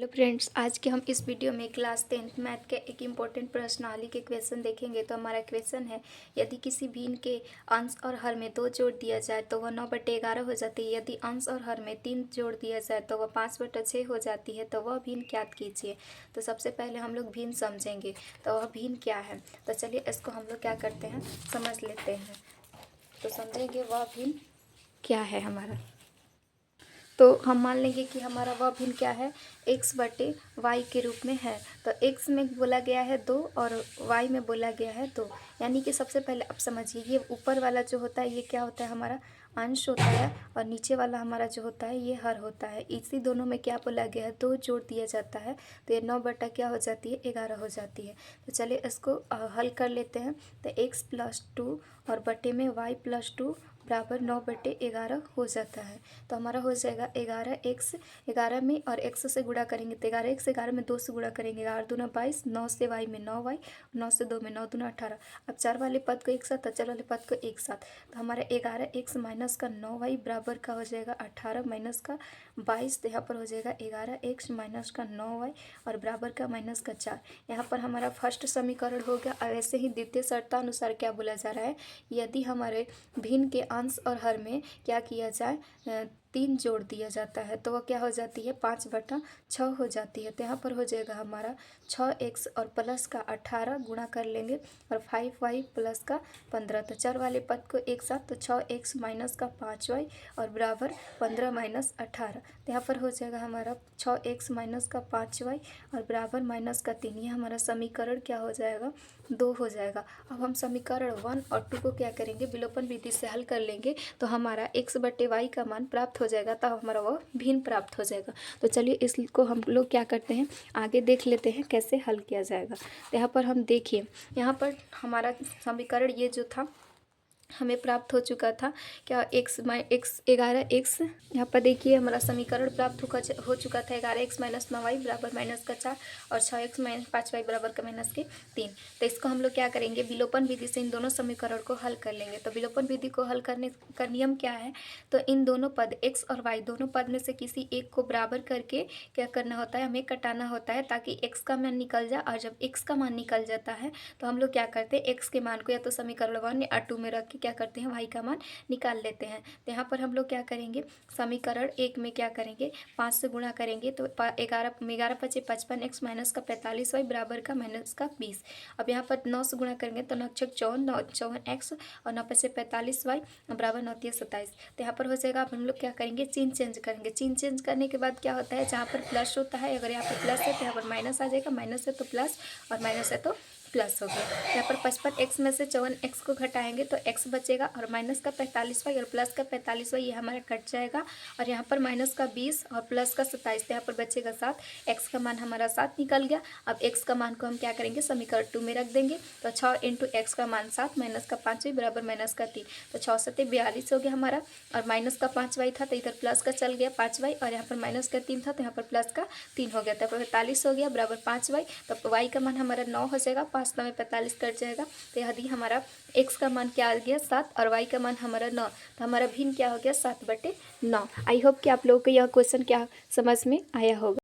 Hello friends, आज के हम इस वीडियो में क्लास 10th मैथ के एक इम्पोर्टेंट प्रश्नावली के क्वेश्चन देखेंगे। तो हमारा क्वेश्चन है, यदि किसी भिन्न के अंश और हर में 2 जोड़ दिया जाए तो वह 9/11 हो जाती है। यदि अंश और हर में 3 जोड़ दिया जाए तो वह 5/6 हो जाती है। तो वह भिन्न ज्ञात कीजिए। तो सबसे पहले हम लोग भिन्न समझेंगे, तो वह भिन्न क्या है। तो चलिए इसको हम लोग क्या करते हैं, समझ लेते हैं। तो समझेंगे वह भिन्न क्या है हमारा। तो हम मान लेंगे कि हमारा वह भिन्न क्या है, x/y के रूप में है। तो x में बोला गया है 2 और y में बोला गया है 2। यानी कि सबसे पहले आप समझिए, ये ऊपर वाला जो होता है ये क्या होता है, हमारा अंश होता है, और नीचे वाला हमारा जो होता है ये हर होता है। इसी दोनों में क्या बोला गया है, 2 जोड़ दिया जाता है। तो ये 9 बटा क्या हो जाती है, 11 हो जाती है। तो चलिए इसको हल कर लेते हैं। तो x+2 और बटे में y+2 बराबर 9/11 हो जाता है। तो हमारा हो जाएगा 11x, 11 में और x से गुणा करेंगे तो 11x, 11 में 2 से गुणा करेंगे 11 दूना 22, 9 से y में 9y, 9 से 2 में 9 दूना 18। अब 4 वाले पद को एक साथ, 4 वाले पद को एक साथ। तो हमारा 11x माइनस का 9y बराबर का हो जाएगा 18 माइनस का 22। तो यहाँ पर हो जाएगा 11x माइनस का 9y और बराबर का माइनस का 4। यहाँ पर हमारा फर्स्ट समीकरण हो गया। और ऐसे ही द्वितीय शर्तानुसार क्या बोला जा रहा है, यदि हमारे भिन्न के अंश और हर में क्या किया जाए, 3 जोड़ दिया जाता है तो वह क्या हो जाती है, 5/6 हो जाती है। तो यहाँ पर हो जाएगा हमारा 6x और प्लस का 18 गुणा कर लेंगे और 5y प्लस का 15। तो 4 वाले पद को एक साथ, तो 6x माइनस का 5y और बराबर 15 माइनस 18। तो यहाँ पर हो जाएगा हमारा 6x माइनस का 5y और बराबर माइनस का 3। ये हमारा समीकरण क्या हो जाएगा, 2 हो जाएगा। अब हम समीकरण 1 और 2 को क्या करेंगे, विलोपन विधि से हल कर लेंगे। तो हमारा x/y का मान प्राप्त हो जाएगा, तो हमारा वो भिन्न प्राप्त हो जाएगा। तो चलिए इसको हम लोग क्या करते हैं, आगे देख लेते हैं कैसे हल किया जाएगा। तो यहाँ पर हम देखिए, यहाँ पर हमारा समीकरण ये जो था हमें प्राप्त हो चुका था क्या, x 11x। यहाँ पर देखिए हमारा समीकरण प्राप्त हो चुका था 11x माइनस 9y बराबर माइनस का 4 और 6x माइनस 5y बराबर का माइनस के 3। तो इसको हम लोग क्या करेंगे, विलोपन विधि से इन दोनों समीकरण को हल कर लेंगे। तो विलोपन विधि को हल करने का नियम क्या है, तो इन दोनों पद x और y दोनों पद में से किसी एक को बराबर करके क्या करना होता है, हमें कटाना होता है ताकि x का मान निकल जाए। और जब x का मान निकल जाता है तो हम लोग क्या करते हैं, x के मान को या तो समीकरण 1 या 2 में रख के क्या करते हैं, y का मान निकाल लेते हैं। तो यहाँ पर हम लोग क्या करेंगे, समीकरण 1 में क्या करेंगे, 5 से गुणा करेंगे तो 11 पचे 55, x माइनस का 45y बराबर का माइनस का 20। अब यहाँ पर 9 से गुणा करेंगे तो 9 छक 54x और 9 पचे 45y बराबर 9 तिया 27। तो यहाँ पर हो जाएगा। अब हम लोग क्या करेंगे, चिन्ह चेंज करेंगे। चिन्ह चेंज करने के बाद क्या होता है, जहाँ पर प्लस होता है, अगर यहाँ पर प्लस है तो यहाँ पर माइनस आ जाएगा, माइनस है तो प्लस और माइनस है तो प्लस हो गया। यहाँ पर 55x में से 54x को घटाएंगे तो x बचेगा और माइनस का 45y और प्लस का 45y ये हमारा कट जाएगा। और यहाँ पर माइनस का 20 और प्लस का 27, तो यहाँ पर बचेगा 7। x का मान हमारा 7 निकल गया। अब x का मान को हम क्या करेंगे, समीकरण 2 में रख देंगे। तो 6 इंटू x का मान 7 माइनस का 5y बराबर माइनस का 3। तो 6 7 42 हो गया हमारा। और माइनस का 5y था तो इधर प्लस का चल गया 5y और यहाँ पर माइनस का 3 था तो यहाँ पर प्लस का 3 हो गया। तो 45 हो गया बराबर 5y। तो y का मान हमारा 9 हो जाएगा, 5 9 में 45 कट जाएगा। तो यदि हमारा x का मान क्या आ गया 7 और y का मान हमारा 9, तो हमारा भिन्न क्या हो गया 7/9। आई होप कि आप लोगों को यह क्वेश्चन क्या समझ में आया होगा।